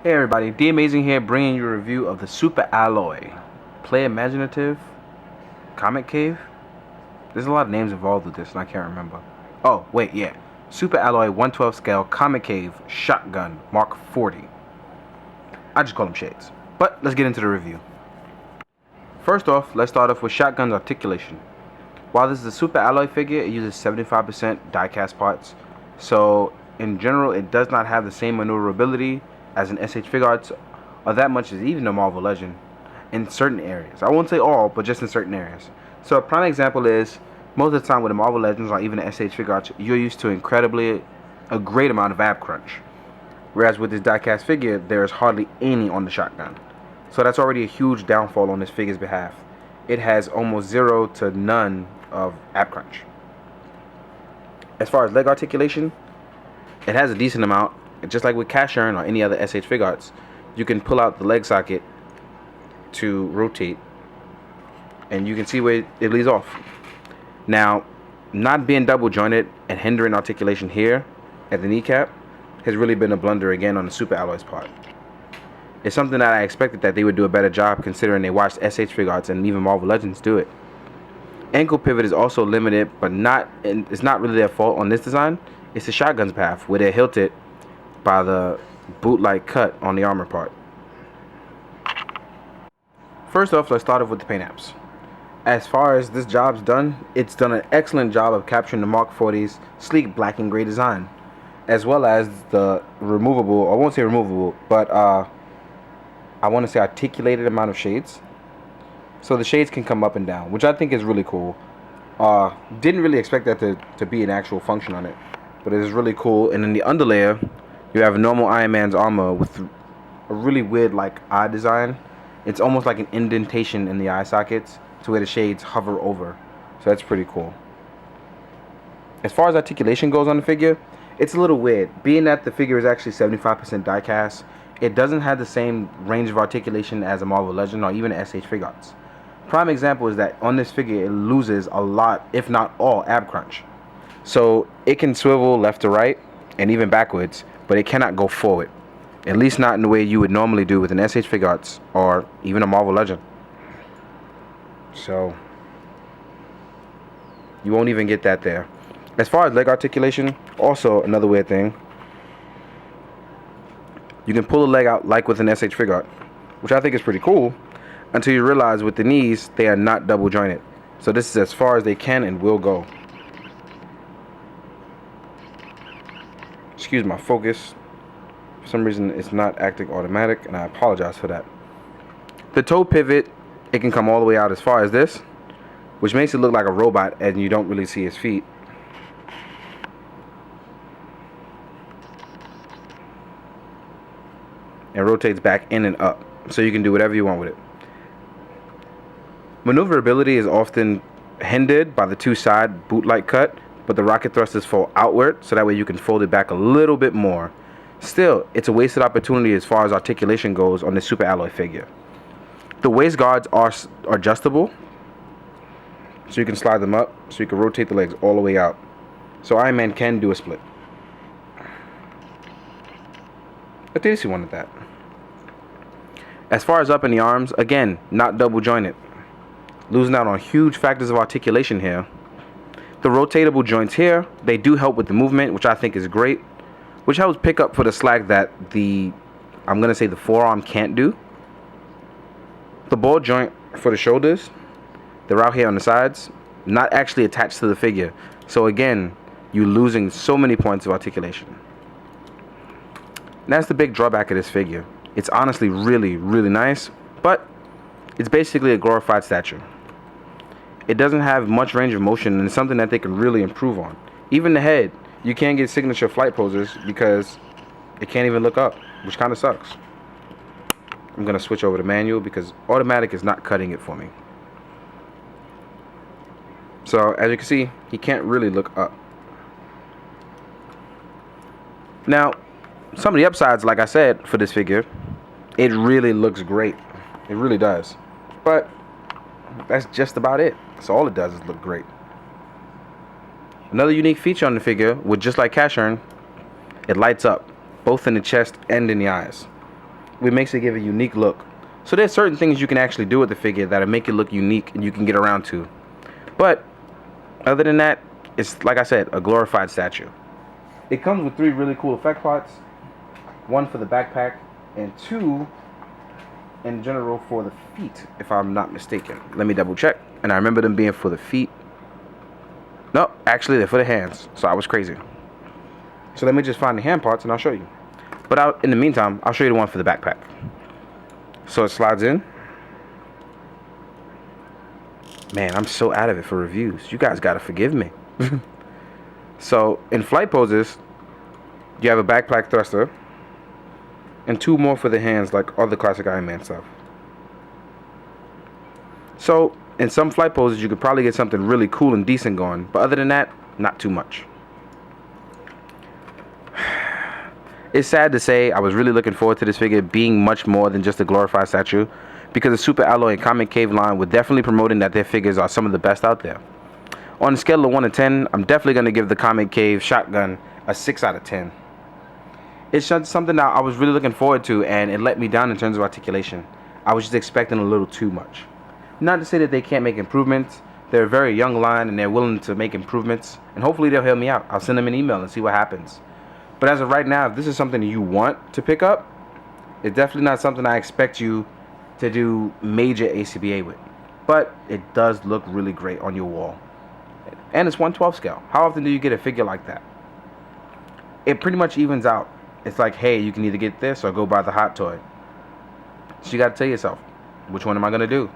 Hey everybody, D Amazing here, bringing you a review of the Super Alloy. Play Imaginative, Comiccave. There's a lot of names involved with this, and I can't remember. Oh, wait, yeah. Super Alloy 112 scale Comiccave Shotgun Mark 40. I just call them shades. But let's get into the review. First off, let's start off with Shotgun's articulation. While this is a Super Alloy figure, it uses 75% die-cast parts. So, in general, it does not have the same maneuverability as an SH Figuarts, or that much as even a Marvel Legend in certain areas. I won't say all, but just in certain areas. So a prime example is, most of the time with the Marvel Legends or even the SH Figuarts, you're used to a great amount of ab crunch. Whereas with this diecast figure, there is hardly any on the shotgun. So that's already a huge downfall on this figure's behalf. It has almost zero to none of ab crunch. As far as leg articulation, it has a decent amount. Just like with cast iron or any other SH Figuarts, you can pull out the leg socket to rotate, and you can see where it leads off. Now, not being double jointed and hindering articulation here at the kneecap has really been a blunder again on the Super Alloy's part. It's something that I expected that they would do a better job, considering they watched SH Figuarts and even Marvel Legends do it. Ankle pivot is also limited, but it's not really their fault on this design. It's the shotgun's path where they hilt it by the boot-like cut on the armor part. First off, let's start off with the paint apps. As far as this job's done, it's done an excellent job of capturing the Mark 40's sleek black and gray design, as well as the removable, I won't say removable, but I want to say articulated amount of shades. So the shades can come up and down, which I think is really cool. Didn't really expect that to be an actual function on it, but it is really cool. And in the underlayer, you have a normal Iron Man's armor with a really weird like eye design. It's almost like an indentation in the eye sockets to where the shades hover over. So that's pretty cool. As far as articulation goes on the figure, it's a little weird. Being that the figure is actually 75% die-cast, it doesn't have the same range of articulation as a Marvel Legend or even a SH Figuarts. Prime example is that on this figure it loses a lot, if not all, ab crunch. So it can swivel left to right and even backwards, but it cannot go forward. At least not in the way you would normally do with an SH Figuarts or even a Marvel Legend. So you won't even get that there. As far as leg articulation, also another weird thing. You can pull the leg out like with an SH Figuart, which I think is pretty cool, until you realize with the knees, they are not double jointed. So this is as far as they can and will go. Excuse my focus. For some reason, it's not acting automatic, and I apologize for that. The toe pivot, it can come all the way out as far as this, which makes it look like a robot, and you don't really see his feet. And rotates back in and up, so you can do whatever you want with it. Maneuverability is often hindered by the two-side boot-like cut, but the rocket thrusters fall outward, so that way you can fold it back a little bit more. Still, it's a wasted opportunity as far as articulation goes on the Super Alloy figure. The waist guards are adjustable, so you can slide them up, so you can rotate the legs all the way out. So Iron Man can do a split. I think he wanted that. As far as up in the arms, again, not double jointed. Losing out on huge factors of articulation here. The rotatable joints here, they do help with the movement, which I think is great, which helps pick up for the slack that I'm going to say the forearm can't do. The ball joint for the shoulders, they're out here on the sides, not actually attached to the figure. So again, you're losing so many points of articulation. And that's the big drawback of this figure. It's honestly really, really nice, but it's basically a glorified statue. It doesn't have much range of motion, and it's something that they can really improve on. Even the head, you can't get signature flight poses because it can't even look up, which kind of sucks. I'm going to switch over to manual because automatic is not cutting it for me. So, as you can see, he can't really look up. Now, some of the upsides, like I said, for this figure, it really looks great. It really does. But that's just about it. So all it does is look great. Another unique feature on the figure, with just like cast iron, it lights up, both in the chest and in the eyes. which makes it give a unique look. So there's certain things you can actually do with the figure that'll make it look unique and you can get around to. But other than that, it's, like I said, a glorified statue. It comes with 3 really cool effect pots. 1 for the backpack and 2 in general for the feet, if I'm not mistaken. Let me double check. And I remember them being for the feet. No, actually they're for the hands. So I was crazy. So let me just find the hand parts and I'll show you. But in the meantime, I'll show you the one for the backpack. So it slides in. Man, I'm so out of it for reviews. You guys gotta forgive me. So in flight poses, you have a backpack thruster and 2 more for the hands, like all the classic Iron Man stuff. So in some flight poses, you could probably get something really cool and decent going, but other than that, not too much. It's sad to say I was really looking forward to this figure being much more than just a glorified statue, because the Super Alloy and Comiccave line were definitely promoting that their figures are some of the best out there. On a scale of 1 to 10, I'm definitely going to give the Comiccave shotgun a 6 out of 10. It's something that I was really looking forward to, and it let me down in terms of articulation. I was just expecting a little too much. Not to say that they can't make improvements. They're a very young line and they're willing to make improvements, and hopefully they'll help me out. I'll send them an email and see what happens. But as of right now, if this is something you want to pick up, it's definitely not something I expect you to do major ACBA with. But it does look really great on your wall. And it's 1/12 scale. How often do you get a figure like that? It pretty much evens out. It's like, hey, you can either get this or go buy the hot toy. So you got to tell yourself, which one am I going to do?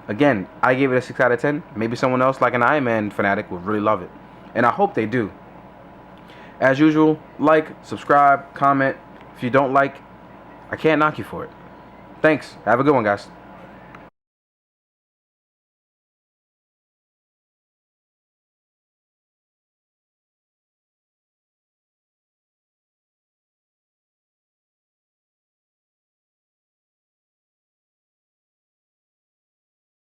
Again, I gave it a 6 out of 10. Maybe someone else like an Iron Man fanatic would really love it. And I hope they do. As usual, like, subscribe, comment. If you don't like, I can't knock you for it. Thanks. Have a good one, guys.